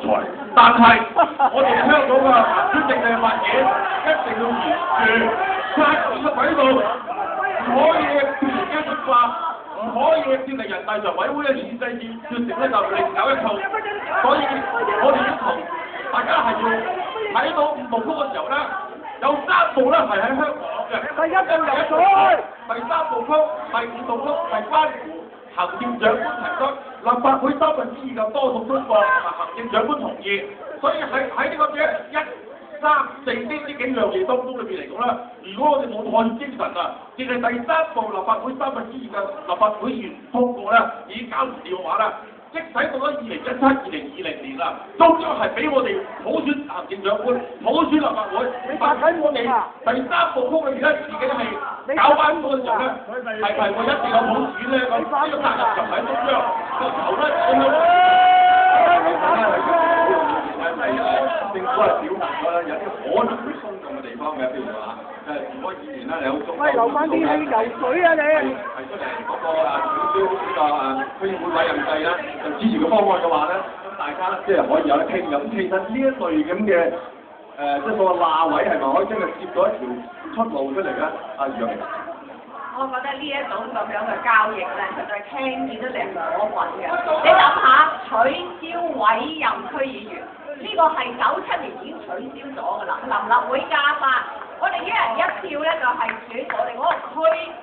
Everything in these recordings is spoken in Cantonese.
才，但係我哋香港嘅決定嘅發展一定要沿住法治嘅軌道，唔可以脱離基本法，唔可以脱離人大常委會嘅議事制決定咧就另有一套，所以我哋要同大家係要睇到五步曲嘅時候咧，有3步咧係喺香港嘅，第一步有水，第3步曲、第5步曲係關乎行政長官提出，立法會2/3嘅多數通過同埋行政長官同意，所以喺呢個嘅1、3、4呢幾樣嘢當中裏邊嚟講咧，如果我哋冇漢精神啊，淨係第3步立法會2/3嘅立法會議員通過咧，已經搞唔掂嘅話咧，即使到咗2017、2020年啦，終將係俾我哋普選行政長官、普選立法會，但喺我哋第3步曲裏邊咧，自己係搞翻嗰個時候咧，係咪我一定有普選咧？咁呢個責任就喺中央，個頭咧向政府係表達咗有啲可能會鬆動嘅地方嘅，譬如話如果議員咧你好中，喂留翻啲游水啊你！提出嚟嗰個取消呢個區議會委任制咧，就支持嘅方案嘅話咧，咁大家即係可以有得傾咁。其實呢一類咁嘅即係所謂罅位係咪可以真係接到一條出路出嚟咧？阿楊明。我覺得呢一種咁樣嘅交易咧，實在聽見都令我暈嘅。你諗下，取消委任區議員，呢個係97年已經取消咗㗎啦。臨立會加翻，我哋一人一票咧就係選我哋嗰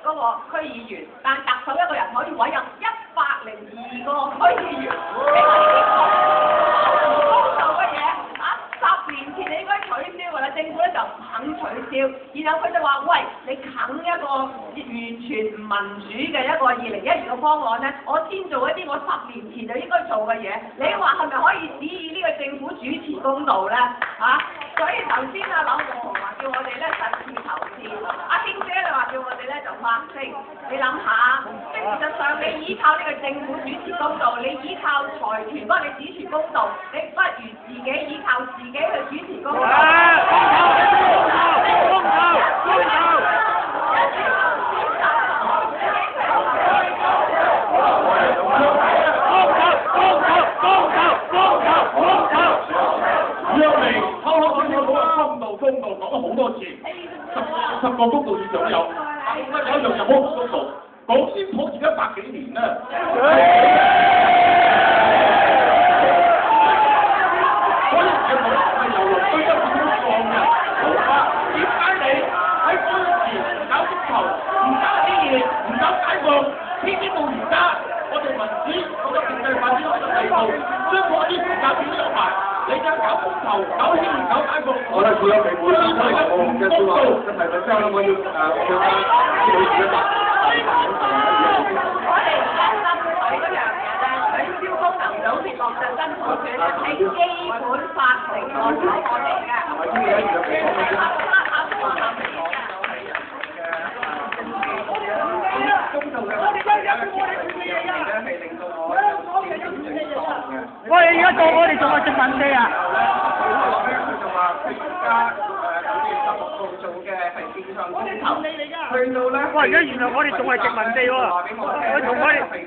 個區議員，但特首一個人可以委任102個區議員。你話呢啲公道嘅嘢啊？10年前你應該取消㗎啦，政府咧就唔肯取消，然後佢就話：喂，你啃一個完全唔民主嘅一個2012嘅方案咧，我先做一啲我10年前就應該做嘅嘢。你話係咪可以指意呢個政府主持公道咧？所以頭先阿劉國雄話叫我哋咧實事求是，阿卿姐你話叫我哋咧就發聲。你諗下，即係事實上你依靠呢個政府主持公道，你依靠財團幫你主持公道，你不如自己依靠自己去主持公道。公道講咗好多次，10個公道以上都有，但係有一樣就好唔公道，講先普而家100幾年啦。所以係由來居一變咗放嘅，點解你喺嗰陣時搞足球，唔搞啲嘢，唔搞解放，偏偏到而家我哋民主嗰個經濟發展嗰個地步，將嗰啲時間表都有埋。你而家搞公投、搞興唔搞解放？好啦，佢有評判啦，我唔嘅説話，真係就將我要我哋而家爭取嗰樣嘢咧，取消功能組別落實真普選咧，係基本法承諾咗我哋嘅。喂，而家做我哋仲係殖民地啊！佢就話佢而家9月16號做嘅係線上公投，去到咧，哇！而家原來我哋仲係殖民地喎，我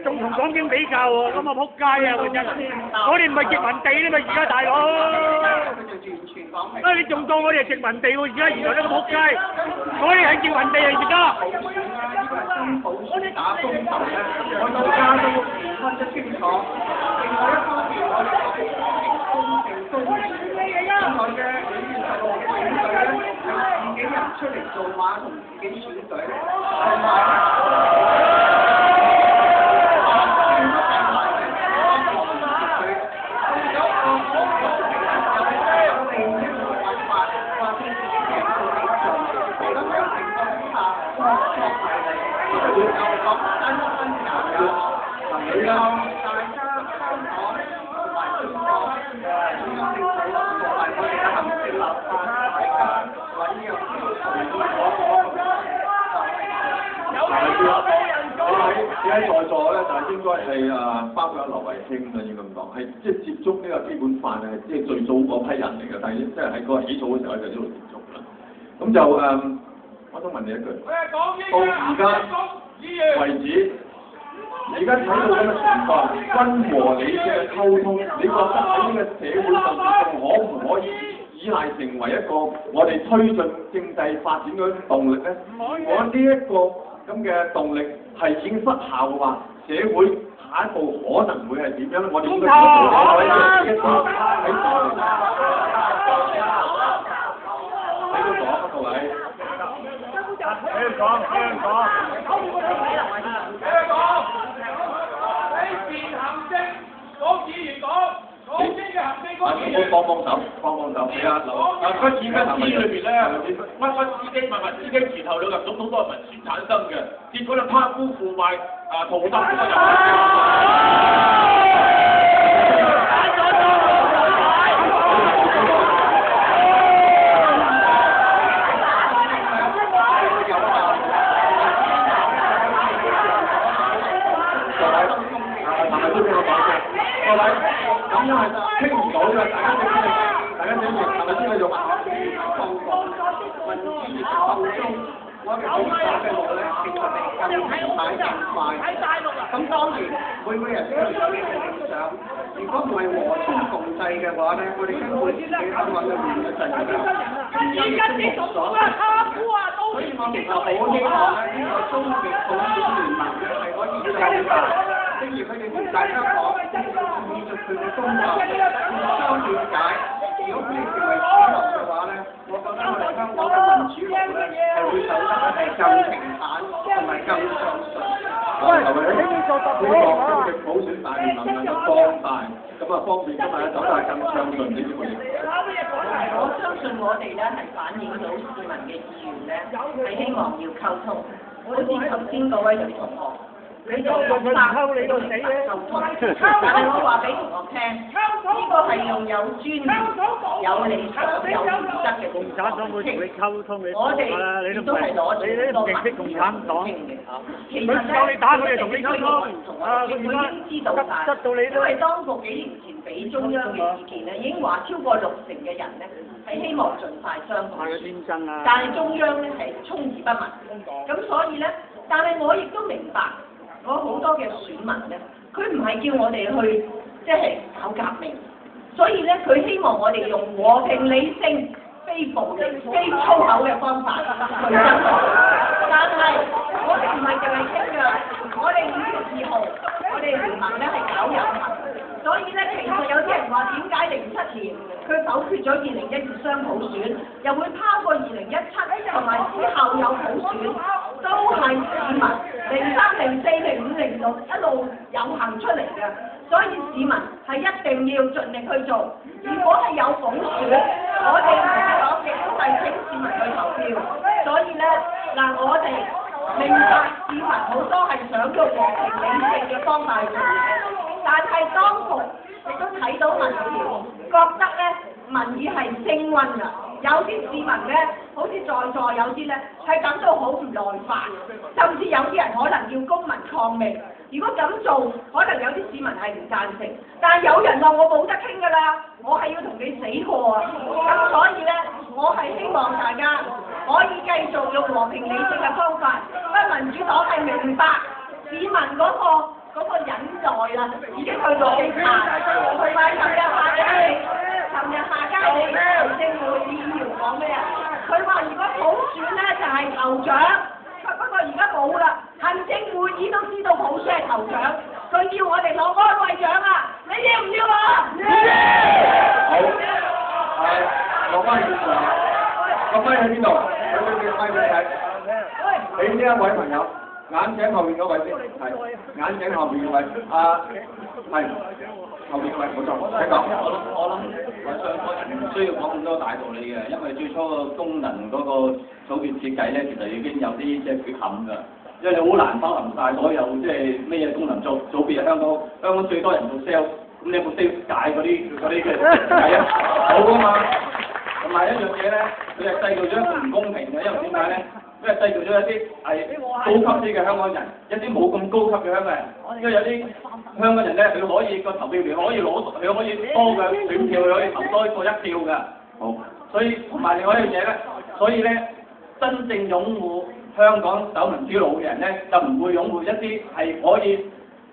仲同港英比較喎，咁啊仆街啊！我哋唔係殖民地啦嘛，而家大佬。你仲當我哋係殖民地喎？而家原來呢個仆街，我哋係殖民地嚟而家。我哋打公投咧，我到家都分得清楚。另外一方面，我哋公平公正。另外嘅議員16號嘅選舉咧，係自己人出嚟做馬同自己選舉，同埋。你喺在座咧，就係應該係包括阿劉慧卿啊，要咁講，係即係接觸呢個基本法係即係最早嗰批人嚟嘅，但係即係喺個起草嘅時候就一路接觸啦。咁就我想問你一句，到而家為止，而家睇到咁嘅情況，均和理性嘅溝通，你覺得喺呢個社會上依賴成為一個我哋推進政制發展嘅動力咧？我呢一個咁嘅動力係已經失效嘅話，社會下一步可能會係點樣咧？我哋應該做一啲喺度。你都講啊，各位。你講。幫手，係啊，不止嘅司裏邊咧，乜司機、物司機前後兩入總統都係民選產生嘅，結果咧貪污腐敗逃得嗰個人。咁因為傾唔到嘅，大家整明，係咪先繼續？民主亦鬥爭，我哋好打嘅路咧，其實係更快。咁當然每個人都有自己嘅理想，如果唔係和衷共濟嘅話咧，我哋根本喺香港嘅面嘅陣㗎。所以我唔係好希望咧，呢個中極普選聯盟咧係可以繼續。正如佢哋同大家講，繼續佢嘅工作，互相了解。如果佢哋成為主流嘅話咧，我覺得我哋香港嘅民主路咧係會走得係更平坦同埋更暢順。希望中極普選大聯盟能夠放大，咁啊方便今日走得更暢順呢啲回應。我相信我哋咧係反映到市民嘅意願咧，係希望要溝通。好似頭先嗰位女同學。你就用法溝你個死咧，但係我話俾同學聽，呢個係用有專業、有理想、有原則嘅共產黨會同你溝通，我哋亦都係攞住多民主傾嘅。其實咧，你打佢哋同你溝通，佢已經知道曬，因為當局幾年前俾中央嘅意見咧，已經話超過60%嘅人咧係希望盡快雙普選，但係中央咧係充耳不聞，咁所以咧，但係我亦都明白。我好多嘅選民咧，佢唔係叫我哋去即係搞革命，所以咧佢希望我哋用和平理性、非暴力、非粗口嘅方法去爭取。但係我哋唔係淨係傾㗎，我哋5月2號，我哋聯盟咧係搞遊行，所以咧其實有啲人話點解07年佢否決咗2012雙普選，又會拋過2017同埋之後有普選，都係市民03、04、05、06一路遊行出嚟嘅，所以市民係一定要盡力去做。如果係有普選，我哋民主黨亦都係請市民去投票。所以咧嗱，我哋明白市民好多係想用和平理性嘅方法去做嘢，但係當局亦都睇到民調，覺得咧民意係升溫㗎。有啲市民咧，好似在座有啲咧係感到好唔耐煩，甚至有啲人可能要公民抗命。如果咁做，可能有啲市民係唔贊成，但係有人話我冇得傾㗎啦，我係要同你死過啊！咁所以咧，我係希望大家可以繼續用和平理性嘅方法，因為民主黨係明白市民嗰個忍耐啦，已經去到極限。同埋尋日下街你行政會議議員講咩啊？佢話如果普選咧就係頭獎，不過而家冇啦，行政會議都知道普選係頭獎，佢要我哋攞安慰獎啊！你要唔要啊？好，落翻現場，個咪喺邊度？佢咪俾睇。俾呢一位朋友，眼鏡後面嗰位先，係眼鏡後面嗰位，係。後面喂，冇錯，請講。我諗上個人唔需要講咁多大道理嘅，因為最初個功能嗰個組別設計咧，其實已經有啲即係缺陷㗎。因為你好難包含晒所有即係咩嘢功能組別。香港最多人做 sales， 咁你有冇 sales 解嗰啲嘅係啊？冇啊嘛。同埋一樣嘢咧，佢係製造咗一個唔公平嘅，因為點解咧？因為製造咗一啲係高級啲嘅香港人，一啲冇咁高級嘅香港人。因為有啲香港人咧，佢可以個投票權可以攞，佢可以多嘅選票，佢可以投多過1票㗎。好，所以同埋另外一樣嘢咧，所以咧真正擁護香港走民主路嘅人咧，就唔會擁護一啲係可以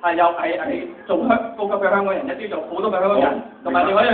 係又係做高級嘅香港人，一啲做普通嘅香港人，同埋另外一樣。